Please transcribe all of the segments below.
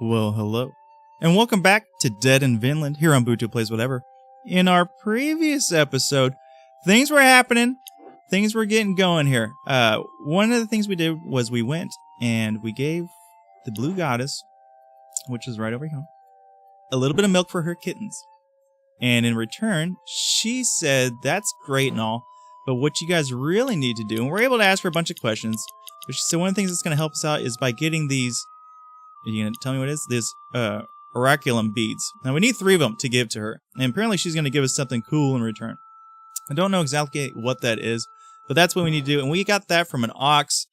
Well, hello. And welcome back to Dead in Vinland, here on Buto Plays Whatever. In our previous episode, things were happening. Things were getting going here. One of the things we did was we went and we gave the blue goddess, which is right over here, a little bit of milk for her kittens. And in return, she said, that's great and all, but what you guys really need to do, and we're able to ask her a bunch of questions, but she said one of the things that's going to help us out is by getting these, are you going to tell me what it is? This oraculum beads. Now we need 3 of them to give to her, and apparently she's going to give us something cool in return. I don't know exactly what that is, but that's what we need to do, and we got that from an ox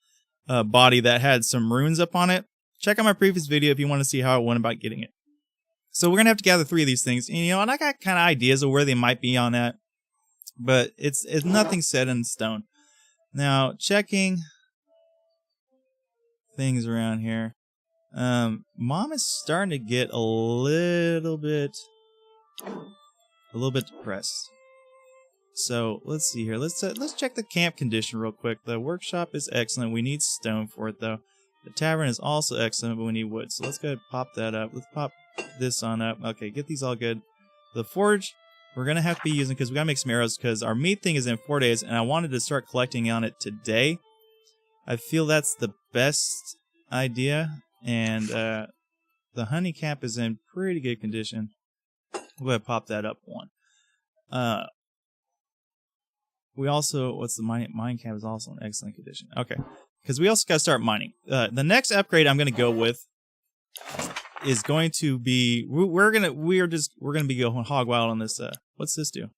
body that had some runes up on it. Check out my previous video if you want to see how I went about getting it. So we're going to have to gather 3 of these things, and you know, and I got kind of ideas of where they might be on that, but it's nothing set in stone. Now, checking things around here. Mom is starting to get a little bit depressed. So let's see here. Let's check the camp condition real quick. The workshop is excellent. We need stone for it though. The tavern is also excellent, but we need wood. So let's go ahead and pop that up. Let's pop this on up. Okay, get these all good. The forge we're gonna have to be using because we gotta make some arrows because our meat thing is in 4 days, and I wanted to start collecting on it today. I feel that's the best idea. And the honey camp is in pretty good condition. We'll go ahead and pop that up one. We also, what's the mine camp is also in excellent condition. Okay, because we also got to start mining. The next upgrade I'm going to go with is going to be we're gonna be going hog wild on this. What's this do?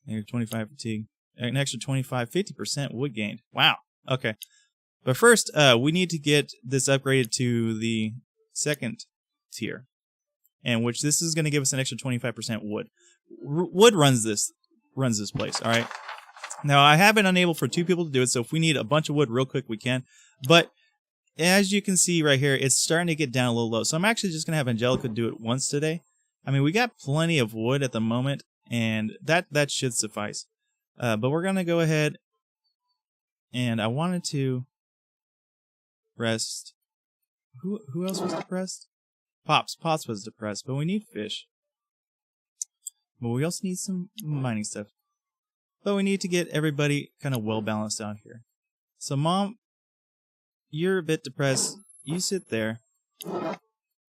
Negative 25 fatigue, an extra 50% wood gained. Wow. Okay. But first, we need to get this upgraded to the 2nd tier, and which this is going to give us an extra 25% wood. Wood runs this place. All right. Now I have been unable for 2 people to do it, so if we need a bunch of wood real quick, we can. But as you can see right here, it's starting to get down a little low. So I'm actually just going to have Angelica do it once today. I mean, we got plenty of wood at the moment, and that should suffice. But we're going to go ahead, and I wanted to rest. Who else was depressed? Pops was depressed, but we need fish. But we also need some mining stuff. But we need to get everybody kind of well balanced out here. So Mom, you're a bit depressed. You sit there.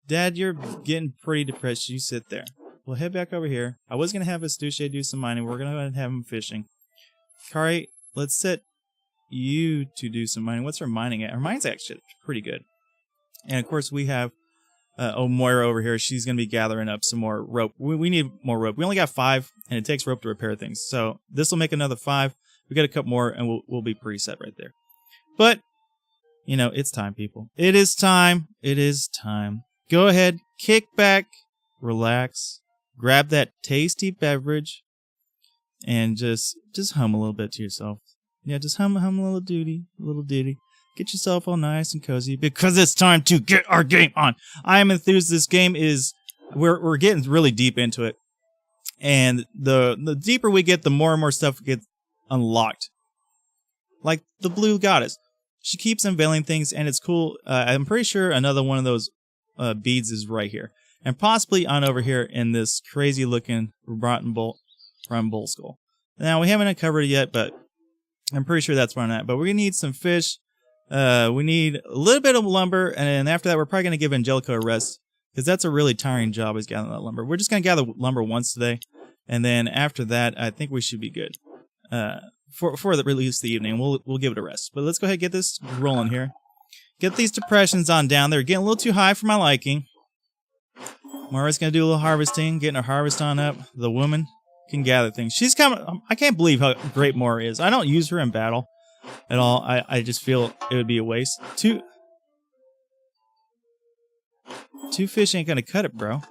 Dad, you're getting pretty depressed. You sit there. We'll head back over here. I was going to have Eustache do some mining. We're going to have him fishing. Kari, let's set you to do some mining. What's her mining at? Her mining's actually pretty good. And of course we have Moira over here. She's going to be gathering up some more rope. We need more rope. We only got 5, and it takes rope to repair things. So this will make another 5. We got a couple more, and we'll be pretty set right there. But, you know, it's time, people. It is time. It is time. Go ahead, kick back, relax, grab that tasty beverage, and just hum a little bit to yourself. Yeah, just hum a little ditty. Get yourself all nice and cozy because it's time to get our game on. I am enthused. This game is, we're getting really deep into it. And the deeper we get, the more and more stuff gets unlocked. Like the blue goddess. She keeps unveiling things and it's cool. I'm pretty sure another one of those beads is right here. And possibly on over here in this crazy looking rotten bull skull. Now we haven't uncovered it yet, but I'm pretty sure that's where I'm at. But we're going to need some fish. We need a little bit of lumber. And then after that, we're probably going to give Angelica a rest. Because that's a really tiring job is gathering that lumber. We're just going to gather lumber once today. And then after that, I think we should be good. For the release of the evening, we'll give it a rest. But let's go ahead and get this rolling here. Get these depressions on down. They're getting a little too high for my liking. Moira's going to do a little harvesting. Getting her harvest on up. The woman can gather things. She's coming. I can't believe how great Moira is. I don't use her in battle at all. I just feel it would be a waste. Two fish ain't gonna cut it, bro.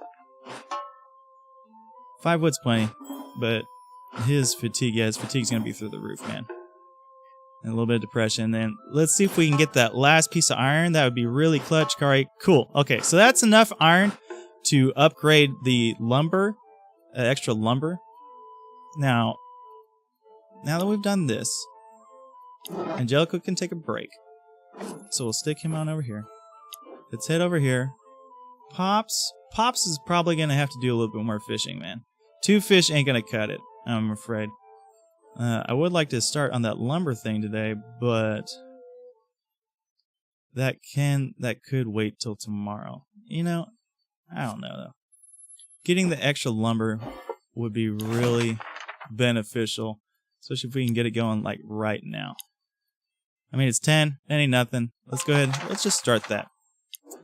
5 wood's plenty, but his fatigue's gonna be through the roof, man. And a little bit of depression. Then let's see if we can get that last piece of iron. That would be really clutch. Kari, cool. Okay, so that's enough iron to upgrade the lumber, extra lumber. Now that we've done this, Angelica can take a break. So we'll stick him on over here. Let's head over here. Pops is probably going to have to do a little bit more fishing, man. 2 fish ain't going to cut it, I'm afraid. I would like to start on that lumber thing today, but that could wait till tomorrow. You know, I don't know though. Getting the extra lumber would be really beneficial, especially if we can get it going like right now. I mean, it's 10, that ain't nothing. Let's go ahead, let's just start that.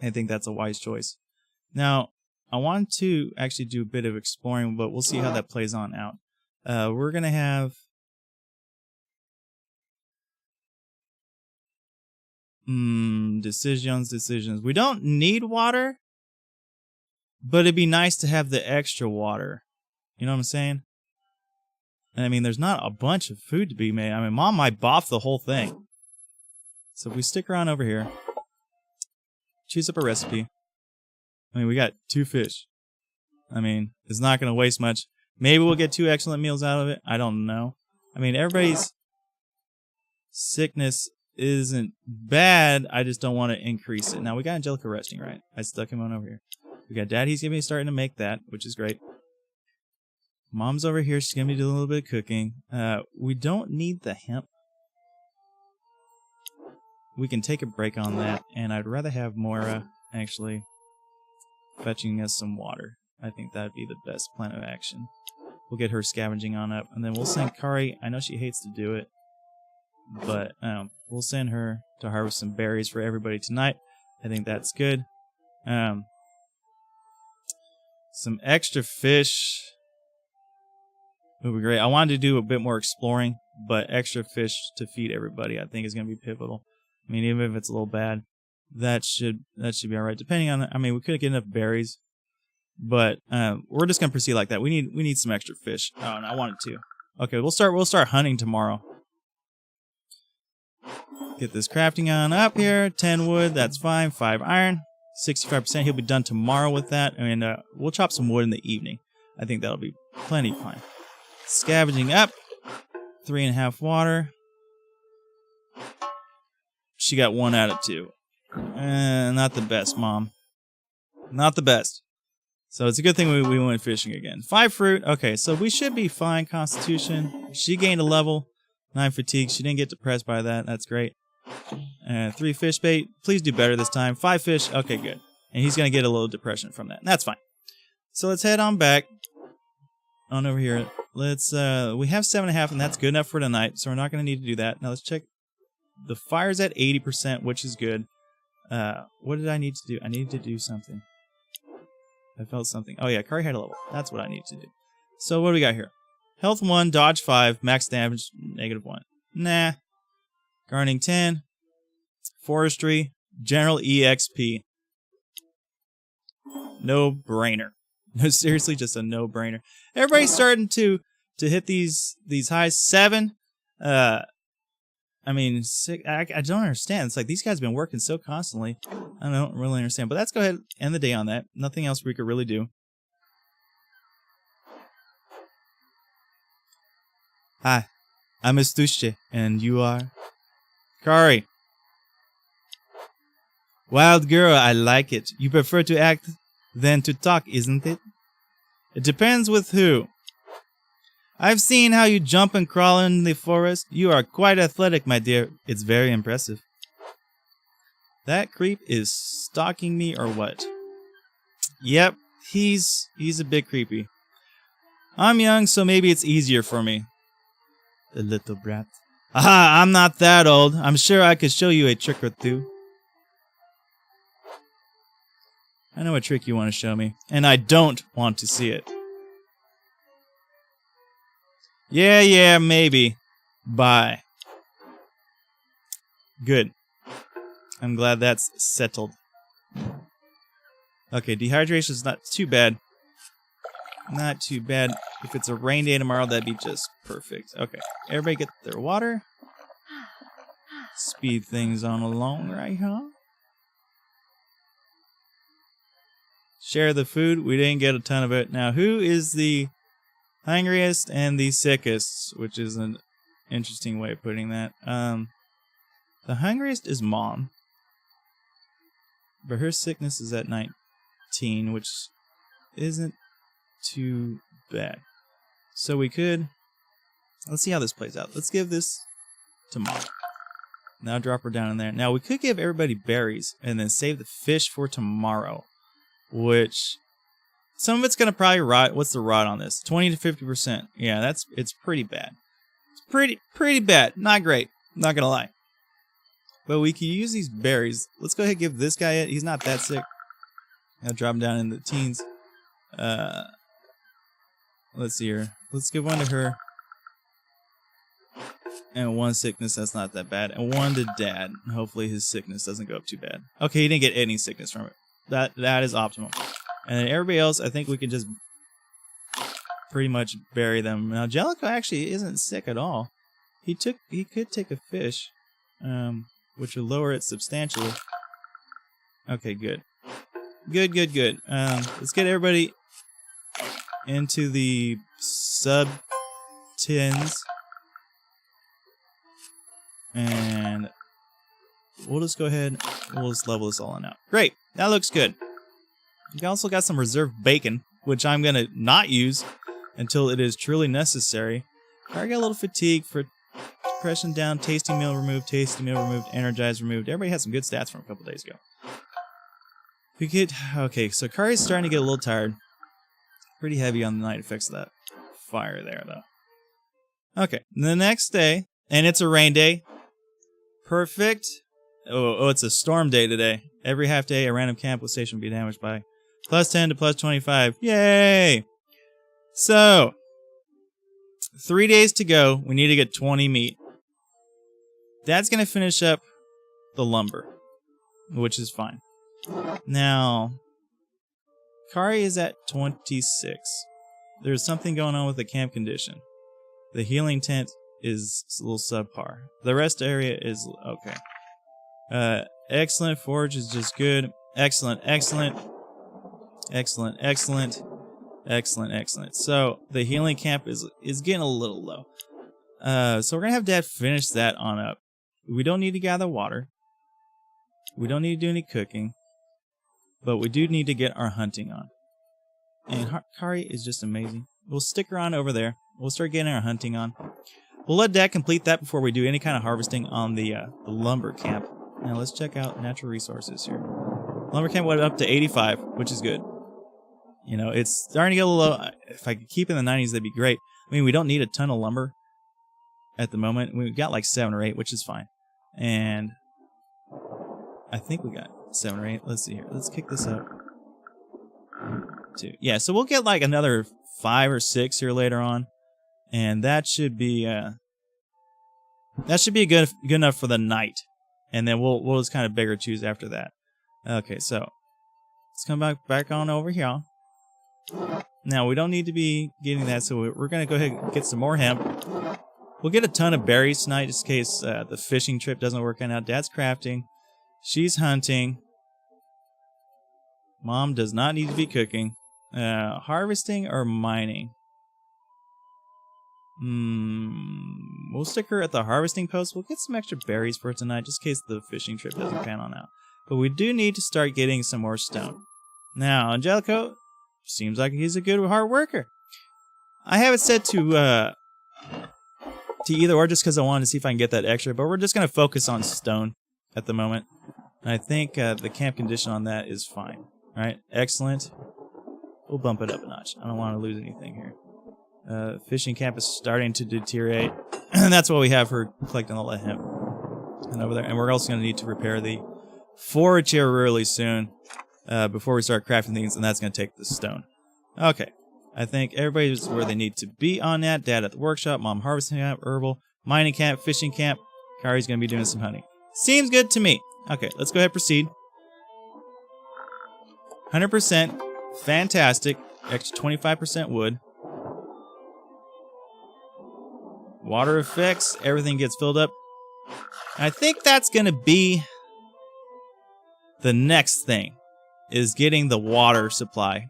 I think that's a wise choice. Now, I want to actually do a bit of exploring, but we'll see how that plays on out. We're going to have... decisions. We don't need water, but it'd be nice to have the extra water. You know what I'm saying? And I mean, there's not a bunch of food to be made. I mean, Mom might boff the whole thing. So if we stick around over here, choose up a recipe. I mean, we got 2 fish. I mean, it's not going to waste much. Maybe we'll get 2 excellent meals out of it. I don't know. I mean, everybody's sickness isn't bad. I just don't want to increase it. Now, we got Angelica resting, right? I stuck him on over here. We got Dad. He's going to be starting to make that, which is great. Mom's over here. She's going to be doing a little bit of cooking. We don't need the hemp. We can take a break on that, and I'd rather have Moira actually fetching us some water. I think that'd be the best plan of action. We'll get her scavenging on up, and then we'll send Kari. I know she hates to do it, but we'll send her to harvest some berries for everybody tonight. I think that's good. Some extra fish would be great. I wanted to do a bit more exploring, but extra fish to feed everybody I think is going to be pivotal. I mean, even if it's a little bad, that should be all right. Depending on, I mean, we could get enough berries, but we're just gonna proceed like that. We need some extra fish. Oh, and I wanted to. Okay, we'll start hunting tomorrow. Get this crafting on up here. 10 wood, that's fine. 5 iron, 65%. He'll be done tomorrow with that, and we'll chop some wood in the evening. I think that'll be plenty fine. Scavenging up. 3.5 water. She got 1 out of 2. Not the best, Mom. Not the best. So it's a good thing we went fishing again. 5 fruit. Okay, so we should be fine. Constitution. She gained a level. 9 fatigue. She didn't get depressed by that. That's great. 3 fish bait. Please do better this time. 5 fish. Okay, good. And he's going to get a little depression from that. That's fine. So let's head on back. On over here. Let's, we have 7.5, and that's good enough for tonight. So we're not going to need to do that. Now let's check. The fire's at 80%, which is good. What did I need to do? I needed to do something. I felt something. Oh yeah, Kari had a level. That's what I need to do. So what do we got here? Health 1, dodge 5, max damage -1. Nah. Gardening 10. Forestry. General EXP. No brainer. No, seriously, just a no brainer. Everybody's starting to hit these highs. 7. I mean, I don't understand. It's like these guys have been working so constantly. I don't really understand. But let's go ahead and end the day on that. Nothing else we could really do. Hi, I'm Eustache, and you are? Kari. Wild girl, I like it. You prefer to act than to talk, isn't it? It depends with who. I've seen how you jump and crawl in the forest. You are quite athletic, my dear. It's very impressive. That creep is stalking me or what? Yep, he's a bit creepy. I'm young, so maybe it's easier for me. The little brat. Aha, I'm not that old. I'm sure I could show you a trick or two. I know a trick you want to show me, and I don't want to see it. Yeah, maybe. Bye. Good. I'm glad that's settled. Okay, dehydration is not too bad. Not too bad. If it's a rain day tomorrow, that'd be just perfect. Okay, everybody get their water. Speed things on along right, huh? Share the food. We didn't get a ton of it. Now, who is the hungriest and the sickest? Which is an interesting way of putting that. The hungriest is Mom. But her sickness is at 19. 15, which isn't too bad. So we could... Let's see how this plays out. Let's give this to Mom. Now drop her down in there. Now we could give everybody berries and then save the fish for tomorrow, which some of it's gonna probably rot. What's the rot on this? 20 to 50%. Yeah, it's pretty bad. It's pretty bad. Not great. Not gonna lie. But we can use these berries. Let's go ahead and give this guy it. He's not that sick. I'll drop him down in the teens. Let's see here. Let's give one to her. And one sickness, that's not that bad. And one to Dad. Hopefully his sickness doesn't go up too bad. Okay, he didn't get any sickness from it. That is optimal. And then everybody else, I think we can just pretty much bury them. Now Jellicoe actually isn't sick at all. He could take a fish, which would lower it substantially. Okay, good. Good. Let's get everybody into the sub-tins. And we'll just go ahead, we'll just level this all on out. Great, that looks good. We also got some reserved bacon, which I'm going to not use until it is truly necessary. I got a little fatigue for depression down, tasty meal removed, energized removed. Everybody had some good stats from a couple days ago. Okay, so Kari's starting to get a little tired. Pretty heavy on the night effects of that fire there, though. Okay, the next day, and it's a rain day. Perfect. Oh, it's a storm day today. Every half day, a random camp station will be damaged by +10 to +25. Yay! So, 3 days to go. We need to get 20 meat. Dad's going to finish up the lumber, which is fine. Now, Kari is at 26. There's something going on with the camp condition. The healing tent is a little subpar. The rest area is okay. Excellent. Forge is just good. Excellent. So the healing camp is getting a little low. So we're gonna have Dad finish that on up. We don't need to gather water. We don't need to do any cooking. But we do need to get our hunting on. And Kari is just amazing. We'll stick her on over there. We'll start getting our hunting on. We'll let Dad complete that before we do any kind of harvesting on the lumber camp. Now let's check out natural resources here. Lumber camp went up to 85, which is good. You know, it's starting to get a little low. If I could keep in the 90s, that'd be great. I mean, we don't need a ton of lumber at the moment. We've got like 7 or 8, which is fine. And I think we got 7 or 8. Let's see here. Let's kick this up. 2. Yeah, so we'll get like another 5 or 6 here later on. And that should be good enough for the night. And then we'll just kind of beg or choose after that. Okay, so let's come back on over here. Now we don't need to be getting that, so we're gonna go ahead and get some more hemp. We'll get a ton of berries tonight, just in case the fishing trip doesn't work out. Dad's crafting, she's hunting. Mom does not need to be cooking. Harvesting or mining? We'll stick her at the harvesting post. We'll get some extra berries for tonight, just in case the fishing trip doesn't pan on out. But we do need to start getting some more stone. Now, Angelico seems like he's a good hard worker. I have it set to either or just because I wanted to see if I can get that extra, but we're just going to focus on stone at the moment. And I think the camp condition on that is fine. All right, excellent. We'll bump it up a notch. I don't want to lose anything here. Fishing camp is starting to deteriorate. And that's why we have her collecting all that hemp. And over there. And we're also going to need to repair the forage here really soon before we start crafting things, and that's going to take the stone. Okay. I think everybody's where they need to be on that. Dad at the workshop, Mom harvesting camp, herbal, mining camp, fishing camp. Kari's going to be doing some hunting. Seems good to me. Okay, let's go ahead and proceed. 100%. Fantastic. Extra 25% wood. Water effects. Everything gets filled up. And I think that's going to be the next thing, is getting the water supply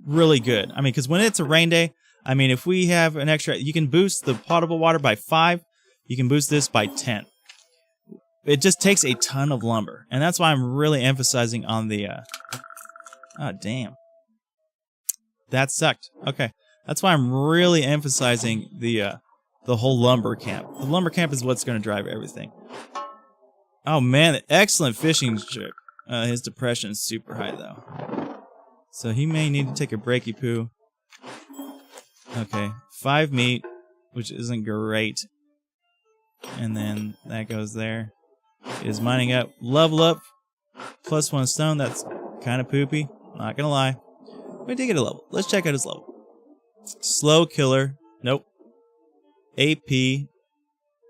really good. I mean, because when it's a rain day, I mean, if we have an extra, you can boost the potable water by 5. You can boost this by 10. It just takes a ton of lumber. And that's why I'm really emphasizing on the Oh, damn. That sucked. Okay. That's why I'm really emphasizing the whole lumber camp. The lumber camp is what's going to drive everything. Oh, man. Excellent fishing trip. His depression is super high, though. So he may need to take a breaky poo. Okay. 5 meat, which isn't great. And then that goes there. Is mining up. Level up. +1 stone. That's kind of poopy. Not gonna lie. We did get a level. Let's check out his level. Slow killer. Nope. AP.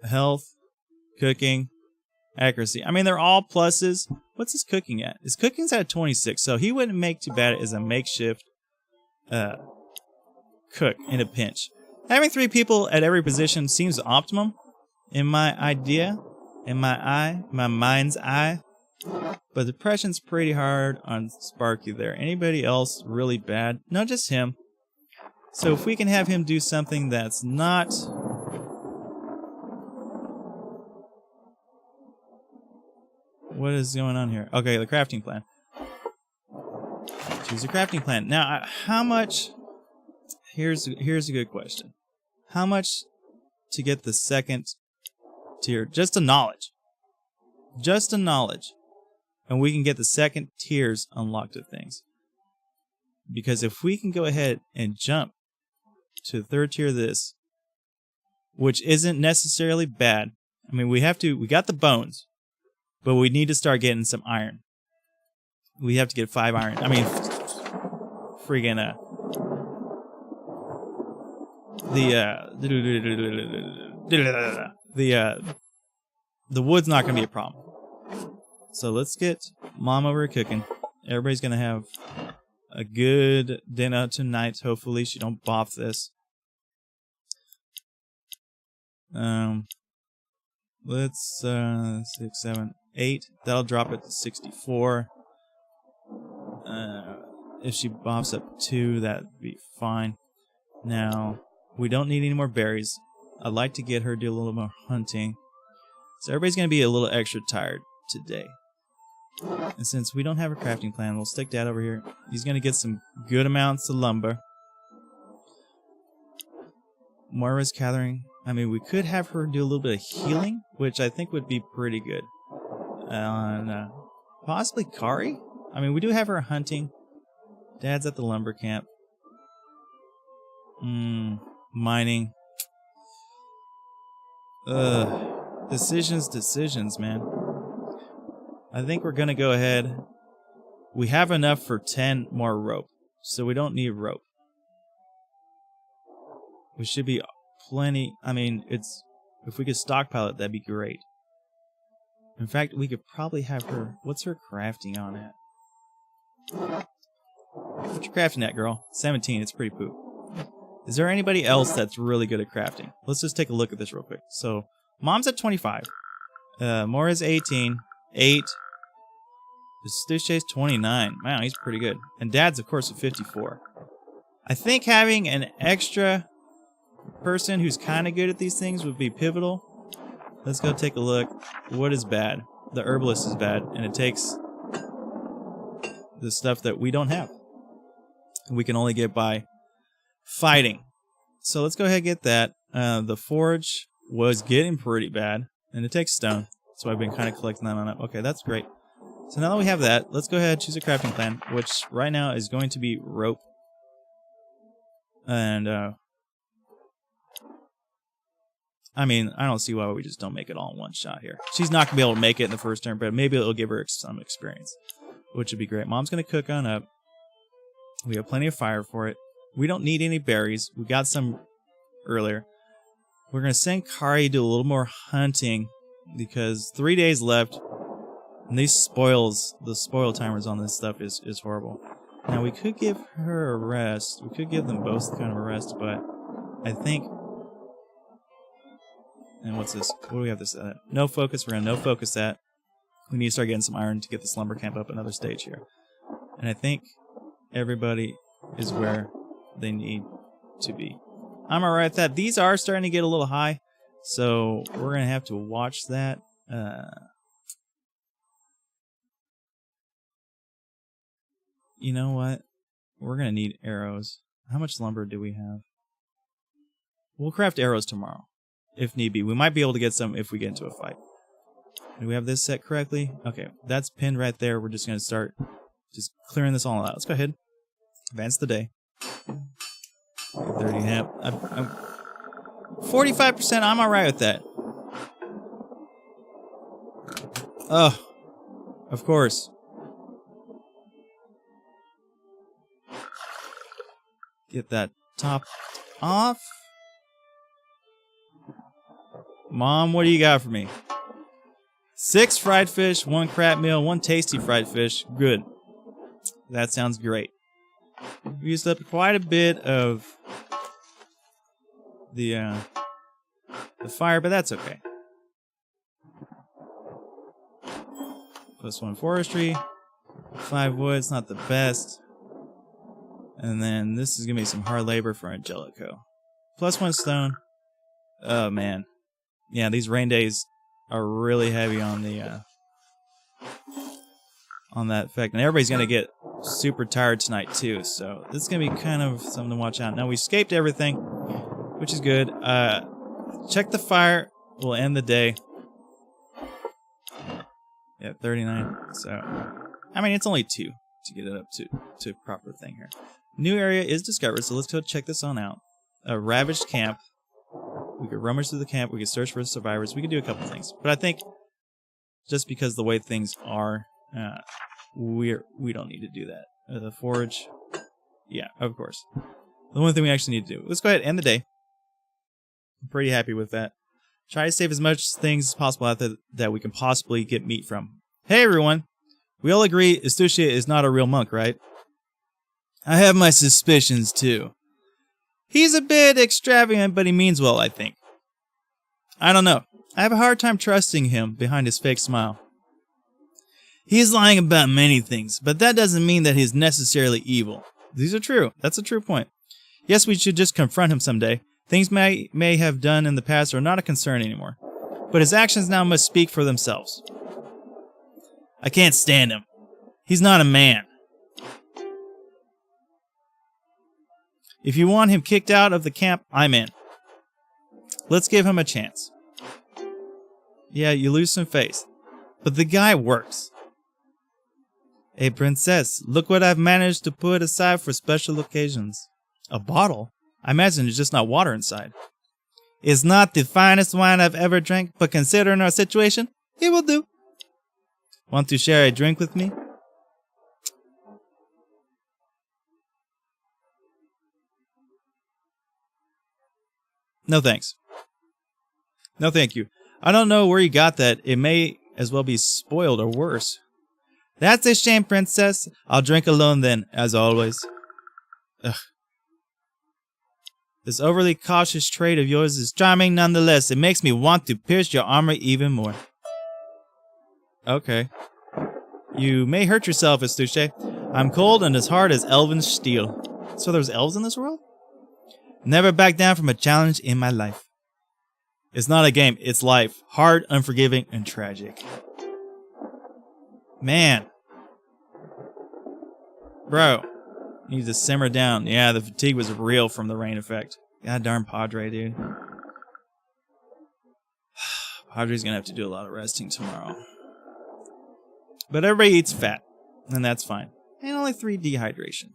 Health. Cooking. Accuracy. I mean, they're all pluses. What's his cooking at? His cooking's at 26, so he wouldn't make too bad as a makeshift cook in a pinch. Having 3 people at every position seems optimum in my idea, in my mind's eye. But depression's pretty hard on Sparky there. Anybody else really bad? No, just him. So if we can have him do something that's not... What is going on here? Okay, the crafting plan. Choose a crafting plan. Now, how much... Here's a good question. How much to get the second tier? Just a knowledge. Just a knowledge. And we can get the second tiers unlocked of things. Because if we can go ahead and jump to the 3rd tier of this, which isn't necessarily bad. I mean, we got the bones, but we need to start getting some iron. We have to get 5 iron. I mean, friggin' the wood's not gonna be a problem. So let's get Mom over cooking. Everybody's gonna have a good dinner tonight. Hopefully she don't boff this. Let's 6, 7, 8. That'll drop it to 64. If she boffs up 2, that'd be fine. Now we don't need any more berries. I'd like to get her to do a little more hunting. So everybody's gonna be a little extra tired today. And since we don't have a crafting plan, we'll stick Dad over here. He's going to get some good amounts of lumber. Moira's gathering. I mean, we could have her do a little bit of healing, which I think would be pretty good. And possibly Kari? I mean, we do have her hunting. Dad's at the lumber camp. Mining. Decisions, man. I think we're going to go ahead. We have enough for 10 more rope, so we don't need rope. We should be plenty. I mean, if we could stockpile it, that'd be great. In fact, we could probably have her... What's her crafting on at? What's your crafting at, girl? 17. It's pretty poop. Is there anybody else that's really good at crafting? Let's just take a look at this real quick. So, Mom's at 25. Moira's 18. 8. Eustache's 29. Wow, he's pretty good. And Dad's, of course, at 54. I think having an extra person who's kind of good at these things would be pivotal. Let's go take a look. What is bad? The herbalist is bad, and it takes the stuff that we don't have. We can only get by fighting. So let's go ahead and get that. The forge was getting pretty bad, and it takes stone. So I've been kind of collecting that on it. Okay, that's great. So now that we have that, let's go ahead and choose a crafting plan, which right now is going to be rope. And, I mean, I don't see why we just don't make it all in one shot here. She's not going to be able to make it in the first turn, but maybe it'll give her some experience, which would be great. Mom's going to cook on up. We have plenty of fire for it. We don't need any berries. We got some earlier. We're going to send Kari to do a little more hunting because 3 days left. And these spoils, the spoil timers on this stuff is horrible. Now, we could give her a rest. We could give them both kind of a rest, but I think... And what's this? What do we have this at? No focus. We're going to no focus that. We need to start getting some iron to get this lumber camp up another stage here. And I think everybody is where they need to be. I'm alright with that. These are starting to get a little high, so we're going to have to watch that. You know what? We're going to need arrows. How much lumber do we have? We'll craft arrows tomorrow, if need be. We might be able to get some if we get into a fight. Do we have this set correctly? Okay, that's pinned right there. We're just going to start just clearing this all out. Let's go ahead. Advance the day. 30 amp. 45%, I'm alright with that. Oh, of course. Get that top off. Mom, what do you got for me? 6 fried fish, 1 crab meal, 1 tasty fried fish. Good. That sounds great. We used up quite a bit of the fire, but that's okay. +1 forestry, 5 wood. It's not the best. And then this is gonna be some hard labor for Angelico. +1 stone. Oh man, yeah, these rain days are really heavy on the on that effect, and everybody's gonna get super tired tonight too. So this is gonna be kind of something to watch out. Now we escaped everything, which is good. Check the fire. We'll end the day. Yeah, 39. So I mean, it's only 2 to get it up to proper thing here. New area is discovered, so let's go check this on out. A Ravaged Camp. We could rummage through the camp. We could search for survivors. We could do a couple things. But I think just because the way things are, we don't need to do that. The forge. Yeah, of course. The one thing we actually need to do. Let's go ahead and end the day. I'm pretty happy with that. Try to save as much things as possible out there that we can possibly get meat from. Hey everyone! We all agree Eustache is not a real monk, right? I have my suspicions too. He's a bit extravagant, but he means well, I think. I don't know. I have a hard time trusting him behind his fake smile. He's lying about many things, but that doesn't mean that he's necessarily evil. These are true. That's a true point. Yes, we should just confront him someday. Things may have done in the past are not a concern anymore. But his actions now must speak for themselves. I can't stand him. He's not a man. If you want him kicked out of the camp, I'm in. Let's give him a chance. Yeah, you lose some face. But the guy works. Hey, princess, look what I've managed to put aside for special occasions. A bottle? I imagine it's just not water inside. It's not the finest wine I've ever drank, but considering our situation, it will do. Want to share a drink with me? No thanks. No thank you. I don't know where you got that. It may as well be spoiled or worse. That's a shame, princess. I'll drink alone then, as always. Ugh. This overly cautious trait of yours is charming nonetheless. It makes me want to pierce your armor even more. Okay. You may hurt yourself, Eustache. I'm cold and as hard as elven steel. So there's elves in this world? Never back down from a challenge in my life. It's not a game, it's life. Hard, unforgiving, and tragic. Man. Bro. You need to simmer down. Yeah, the fatigue was real from the rain effect. God darn Padre, dude. Padre's gonna have to do a lot of resting tomorrow. But everybody eats fat, and that's fine. And only 3 dehydration.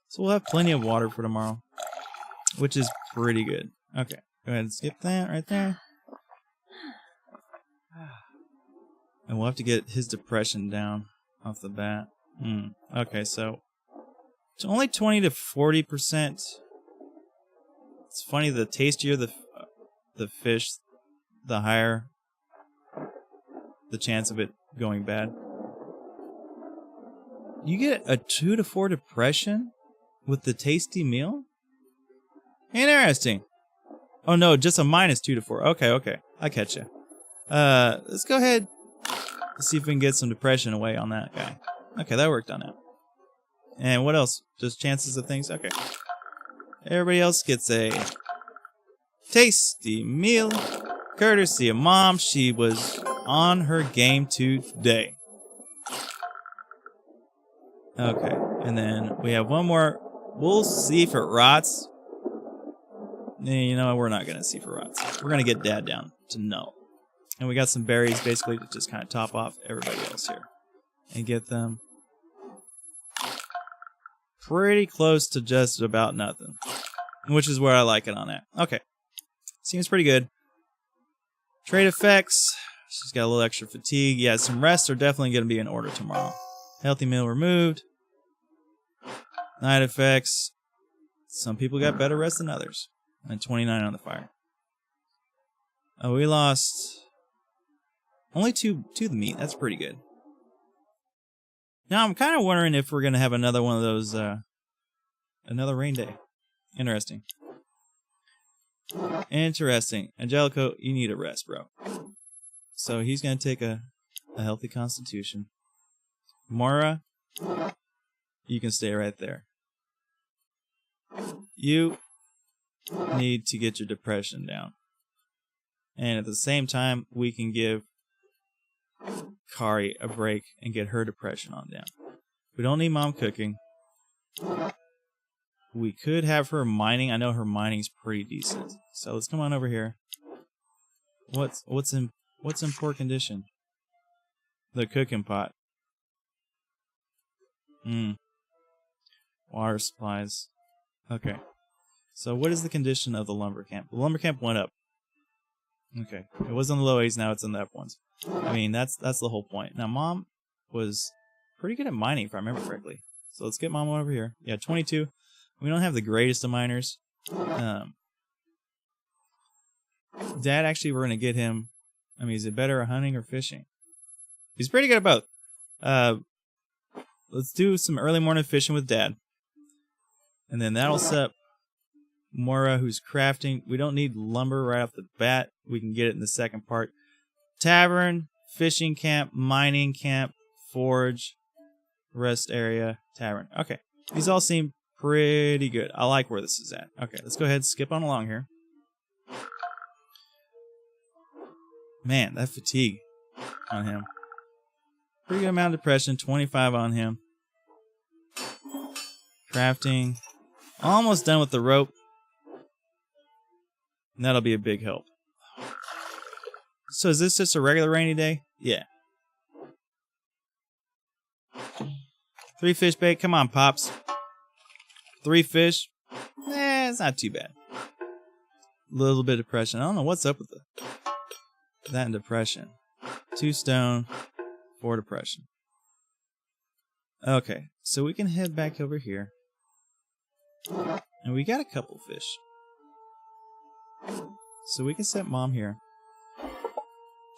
So we'll have plenty of water for tomorrow, which is pretty good. Okay, go ahead and skip that right there. And we'll have to get his depression down off the bat. Okay, so it's only 20 to 40%. It's funny, the tastier the fish, the higher the chance of it going bad. You get a 2 to 4 depression with the tasty meal? Interesting. Oh no, just a -2 to 4. Okay. I catch you. Let's go ahead. Let's see if we can get some depression away on that guy. Okay, that worked on it. And what else? Just chances of things? Okay. Everybody else gets a tasty meal, courtesy of Mom. She was on her game today. Okay. And then we have one more. We'll see if it rots. You know, we're not going to see if it rots. We're going to get Dad down to null. And we got some berries basically to just kind of top off everybody else here. And get them pretty close to just about nothing. Which is where I like it on that. Okay. Seems pretty good. Trade effects. She's got a little extra fatigue. Yeah, some rests are definitely going to be in order tomorrow. Healthy meal removed. Night effects. Some people got better rest than others. And 29 on the fire. Oh, we lost only two to the meat. That's pretty good. Now I'm kind of wondering if we're going to have another one of those, another rain day. Interesting. Interesting. Angelico, you need a rest, bro. So he's going to take a healthy constitution. Mora, you can stay right there. You need to get your depression down. And at the same time, we can give Kari a break and get her depression on down. We don't need Mom cooking. We could have her mining. I know her mining's pretty decent. So let's come on over here. What's in poor condition? The cooking pot. Water supplies. Okay. So what is the condition of the lumber camp? The lumber camp went up. Okay. It was on the low 8s, now it's in the up ones. I mean, that's the whole point. Now, Mom was pretty good at mining, if I remember correctly. So let's get Mom over here. Yeah, 22. We don't have the greatest of miners. Dad, actually, we're going to get him. I mean, is it better at hunting or fishing? He's pretty good at both. Let's do some early morning fishing with Dad. And then that'll set up Mora, who's crafting. We don't need lumber right off the bat. We can get it in the second part. Tavern, fishing camp, mining camp, forge, rest area, tavern. Okay. These all seem pretty good. I like where this is at. Okay, let's go ahead and skip on along here. Man, that fatigue on him. Pretty good amount of depression. 25 on him. Crafting. Almost done with the rope. And that'll be a big help. So is this just a regular rainy day? Yeah. 3 fish bait. Come on, Pops. 3 fish. It's not too bad. A little bit of depression. I don't know what's up with that and depression. 2 stone. 4 depression. Okay. So we can head back over here. And we got a couple fish. So we can set Mom here.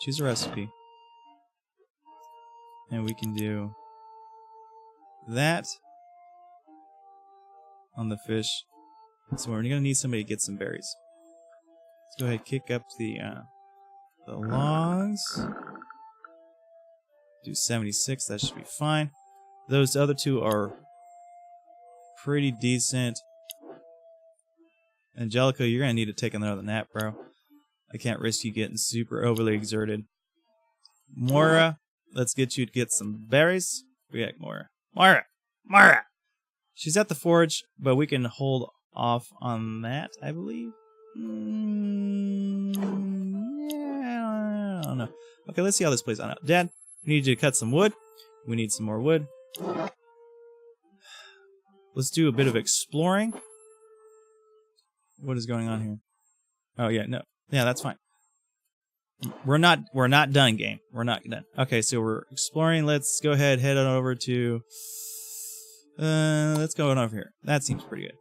Choose a recipe. And we can do that on the fish. So we're going to need somebody to get some berries. Let's go ahead and kick up the logs. Do 76, that should be fine. Those other 2 are pretty decent. Angelico, you're going to need to take another nap, bro. I can't risk you getting super overly exerted. Mora, let's get you to get some berries. We got Mora. Mora! She's at the forge, but we can hold off on that, I believe. Yeah, I don't know. Okay, let's see how this plays out. Dad, we need you to cut some wood. We need some more wood. Let's do a bit of exploring. What is going on here? Oh yeah, no. Yeah, that's fine. We're not done, game. We're not done. Okay, so we're exploring. Let's go ahead, head on over to let's go on over here. That seems pretty good.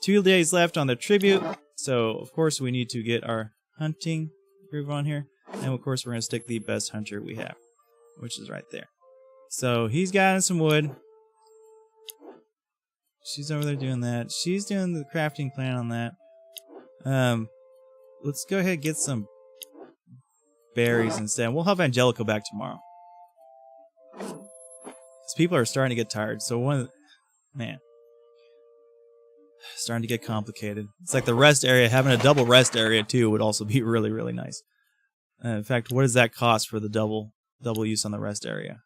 2 days left on the tribute. So of course we need to get our hunting groove on here. And of course we're gonna stick the best hunter we have, which is right there. So he's gotten some wood. She's over there doing that. She's doing the crafting plan on that. Let's go ahead and get some berries instead. We'll have Angelico back tomorrow. These people are starting to get tired. So starting to get complicated. It's like the rest area. Having a double rest area too would also be really, really nice. In fact, what does that cost for the double use on the rest area?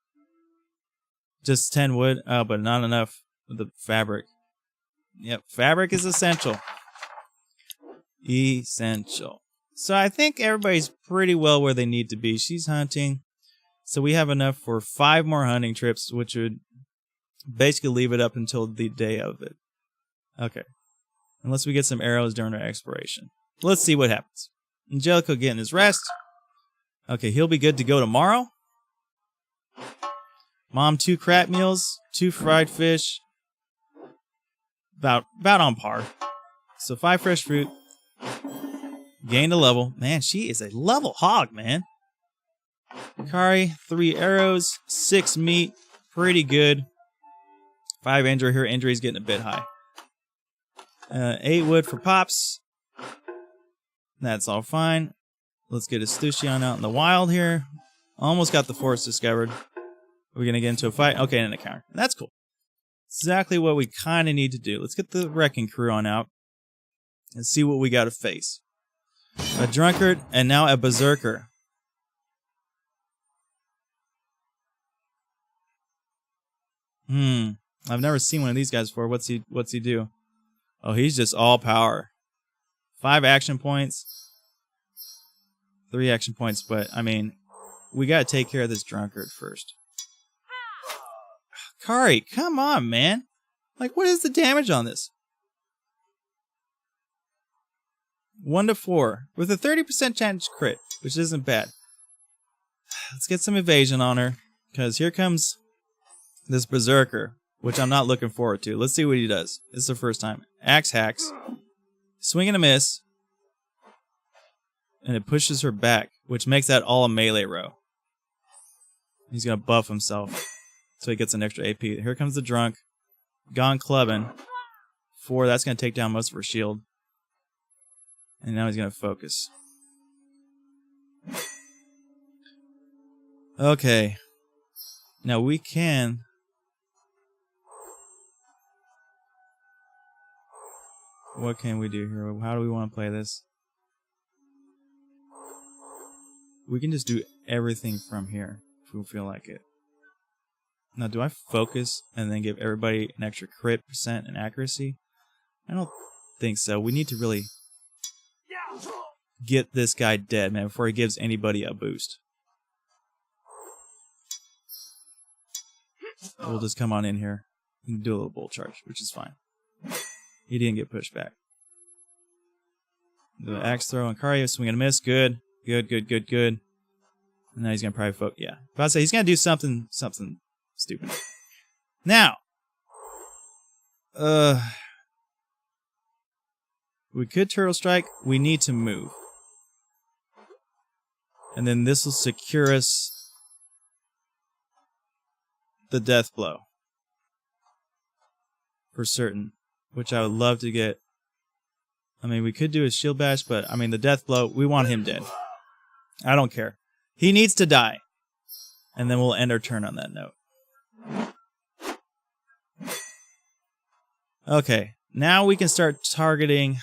Just 10 wood, but not enough with the fabric. Yep, fabric is essential. Essential. So I think everybody's pretty well where they need to be. She's hunting. So we have enough for 5 more hunting trips, which would basically leave it up until the day of it. Okay. Unless we get some arrows during our exploration. Let's see what happens. Angelico getting his rest. Okay, he'll be good to go tomorrow. Mom, 2 crab meals, 2 fried fish. About on par. So 5 fresh fruit. Gained a level. Man, she is a level hog, man. Kari, 3 arrows, 6 meat. Pretty good. 5 injury. Her injury's getting a bit high. 8 wood for Pops. That's all fine. Let's get a Eustache out in the wild here. Almost got the forest discovered. We're going to get into a fight. Okay, and an encounter. That's cool. Exactly what we kind of need to do. Let's get the wrecking crew on out and see what we got to face. A drunkard and now a berserker. I've never seen one of these guys before. What's he do? Oh, he's just all power. 5 action points. 3 action points, but I mean, we got to take care of this drunkard first. Kari, come on, man. Like, what is the damage on this? 1 to 4 with a 30% chance crit, which isn't bad. Let's get some evasion on her, because here comes this berserker, which I'm not looking forward to. Let's see what he does. This is the first time. Axe hacks. Swing and a miss. And it pushes her back, which makes that all a melee row. He's going to buff himself, so he gets an extra AP. Here comes the drunk. Gone clubbing. 4, that's going to take down most of her shield. And now he's going to focus. Okay. Now we can... What can we do here? How do we want to play this? We can just do everything from here if we feel like it. Now, do I focus and then give everybody an extra crit percent and accuracy? I don't think so. We need to really get this guy dead, man, before he gives anybody a boost. We'll just come on in here and do a little bull charge, which is fine. He didn't get pushed back. The axe throw and Kari, swing and a miss. Good. Good. And now he's going to probably focus. Yeah. If I say he's going to do something stupid. Now. We could turtle strike. We need to move. And then this will secure us the death blow. For certain. Which I would love to get. I mean, we could do a shield bash, but I mean, the death blow, we want him dead. I don't care. He needs to die. And then we'll end our turn on that note. Okay. Now we can start targeting...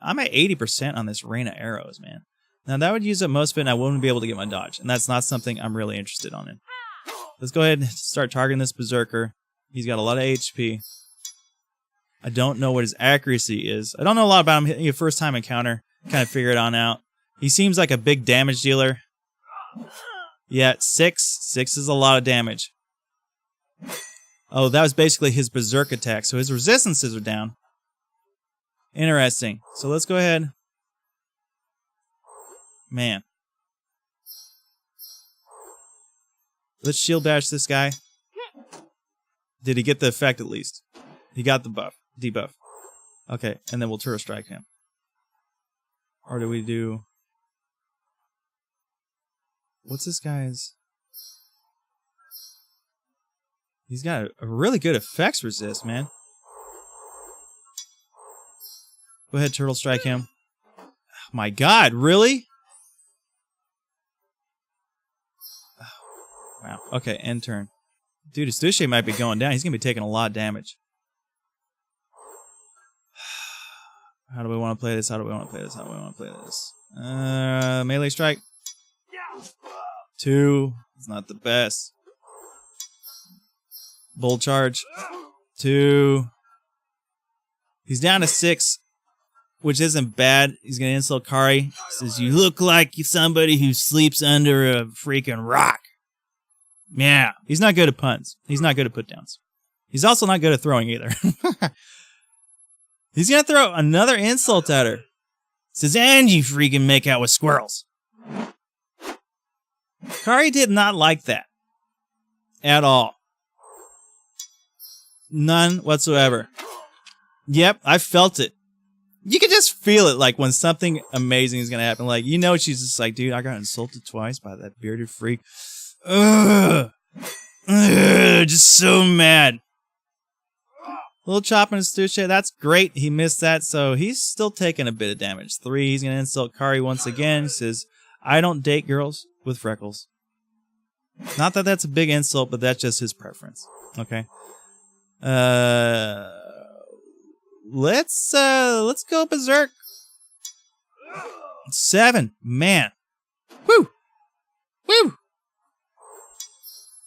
I'm at 80% on this rain of arrows, man. Now that would use up most of it, and I wouldn't be able to get my dodge. And that's not something I'm really interested on. Let's go ahead and start targeting this berserker. He's got a lot of HP. I don't know what his accuracy is. I don't know a lot about him. First time encounter. Kind of figure it on out. He seems like a big damage dealer. Yeah, 6. 6 is a lot of damage. Oh, that was basically his berserk attack. So his resistances are down. Interesting. So let's go ahead. Man. Let's shield bash this guy. Did he get the effect at least? He got the buff. Debuff. Okay, and then we'll turtle strike him. Or do we do... What's this guy's... He's got a really good effects resist, man. Go ahead, turtle strike him. Oh my god, really? Oh, wow. Okay, end turn. Dude, Eustache might be going down. He's going to be taking a lot of damage. How do we want to play this? Melee strike. 2. It's not the best. Bull charge. 2. He's down to 6, which isn't bad. He's going to insult Kari. Says, you look like somebody who sleeps under a freaking rock. Yeah. He's not good at puns. He's not good at put-downs. He's also not good at throwing either. He's going to throw another insult at her. Says, and you freaking make out with squirrels. Kari did not like that. At all. None whatsoever. Yep, I felt it. You can just feel it, like, when something amazing is going to happen. Like, you know, she's just like, dude, I got insulted twice by that bearded freak. Ugh. Ugh, just so mad. Little chop in his stew shit. That's great. He missed that, so he's still taking a bit of damage. 3, he's going to insult Kari once again. He says, I don't date girls with freckles. Not that that's a big insult, but that's just his preference. Okay. Let's go berserk. 7, man. Woo! Woo!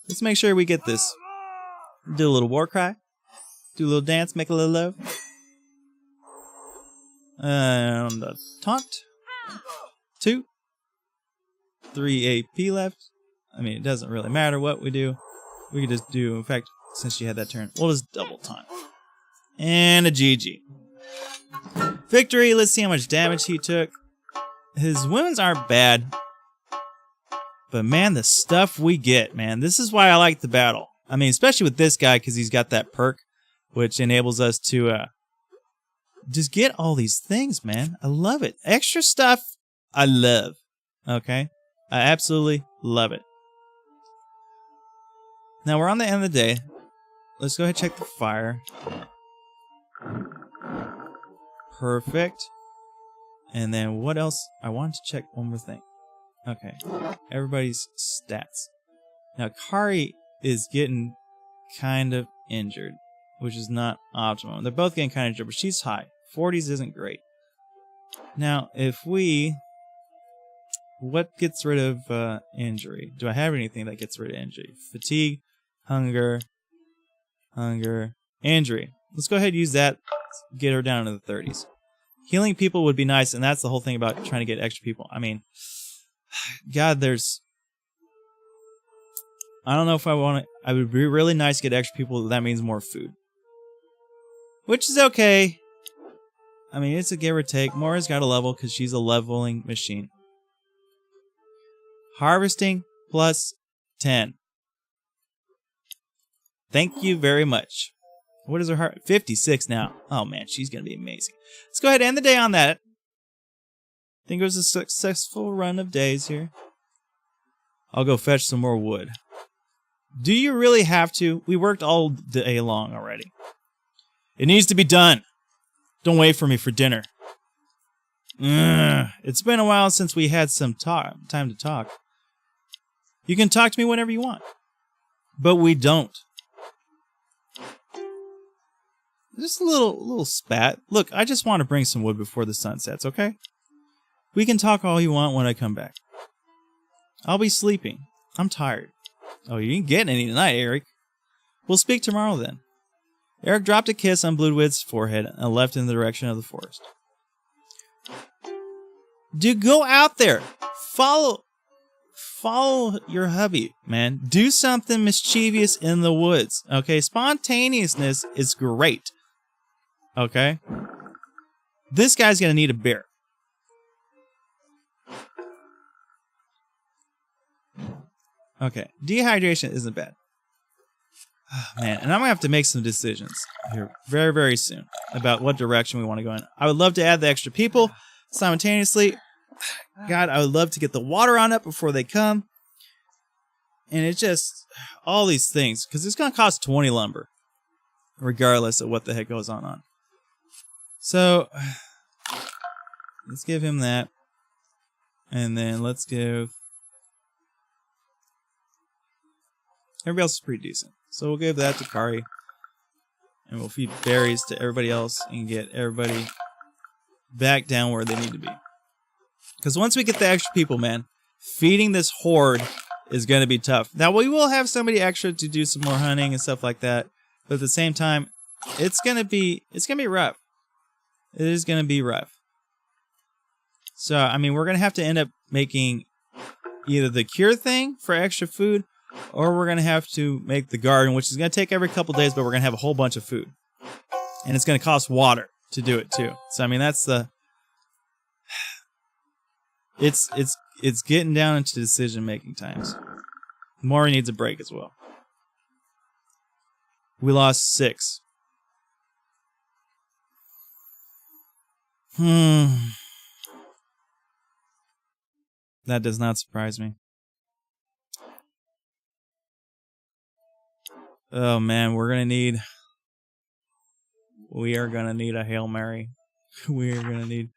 Let's make sure we get this. Do a little war cry. Do a little dance, make a little love. And a taunt. 2. 3 AP left. I mean, it doesn't really matter what we do. We could just do, in fact, since she had that turn, we'll just double taunt. And a GG. Victory. Let's see how much damage he took. His wounds aren't bad. But man, the stuff we get, man. This is why I like the battle. I mean, especially with this guy, because he's got that perk, which enables us to just get all these things, man. I love it. Extra stuff, I love. Okay? I absolutely love it. Now, we're on the end of the day. Let's go ahead and check the fire. Perfect. And then what else? I wanted to check one more thing. Okay. Everybody's stats. Now, Kari is getting kind of injured, which is not optimal. They're both getting kind of injured, but she's high. 40s isn't great. Now, if we... What gets rid of injury? Do I have anything that gets rid of injury? Fatigue, hunger, injury. Let's go ahead and use that. Get her down to the 30s. Healing people would be nice, and that's the whole thing about trying to get extra people. I mean, God, there's... I don't know if I want to... I would be really nice to get extra people. That means more food. Which is okay. I mean, it's a give or take. Moira's got a level because she's a leveling machine. Harvesting plus 10. Thank you very much. What is her heart? 56 now. Oh man, she's going to be amazing. Let's go ahead and end the day on that. I think it was a successful run of days here. I'll go fetch some more wood. Do you really have to? We worked all day long already. It needs to be done. Don't wait for me for dinner. It's been a while since we had some time to talk. You can talk to me whenever you want. But we don't. Just a little spat. Look, I just want to bring some wood before the sun sets, okay? We can talk all you want when I come back. I'll be sleeping. I'm tired. Oh, you didn't get any tonight, Eirik. We'll speak tomorrow then. Eirik dropped a kiss on Bloodwood's forehead and left in the direction of the forest. Dude, go out there. Follow your hubby, man. Do something mischievous in the woods. Okay? Spontaneousness is great. Okay? This guy's gonna need a beer. Okay. Dehydration isn't bad. Oh, man, and I'm gonna have to make some decisions here very, very soon about what direction we want to go in. I would love to add the extra people simultaneously. God, I would love to get the water on up before they come. And it's just all these things, because it's going to cost 20 lumber, regardless of what the heck goes on. So, let's give him that. And then let's give... Everybody else is pretty decent. So we'll give that to Kari. And we'll feed berries to everybody else and get everybody back down where they need to be. Because once we get the extra people, man, feeding this horde is going to be tough. Now, we will have somebody extra to do some more hunting and stuff like that. But at the same time, it's gonna be rough. It is gonna be rough. So I mean, we're gonna have to end up making either the cure thing for extra food, or we're gonna have to make the garden, which is gonna take every couple days, but we're gonna have a whole bunch of food, and it's gonna cost water to do it too. So I mean, that's the. It's getting down into decision-making times. Maury needs a break as well. We lost 6. That does not surprise me. Oh man, we are gonna need a Hail Mary. We are gonna need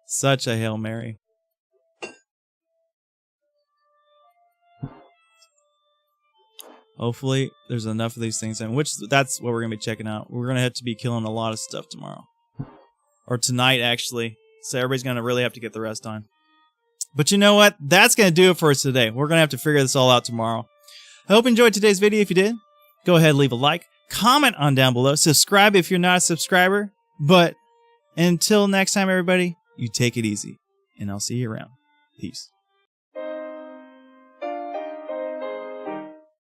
such a Hail Mary. Hopefully, there's enough of these things, and that's what we're gonna be checking out. We're gonna have to be killing a lot of stuff tomorrow, or tonight actually. So everybody's gonna really have to get the rest on. But you know what? That's gonna do it for us today. We're gonna have to figure this all out tomorrow. I hope you enjoyed today's video. If you did, go ahead and leave a like, comment on down below, subscribe if you're not a subscriber. But until next time, everybody, you take it easy, and I'll see you around. Peace.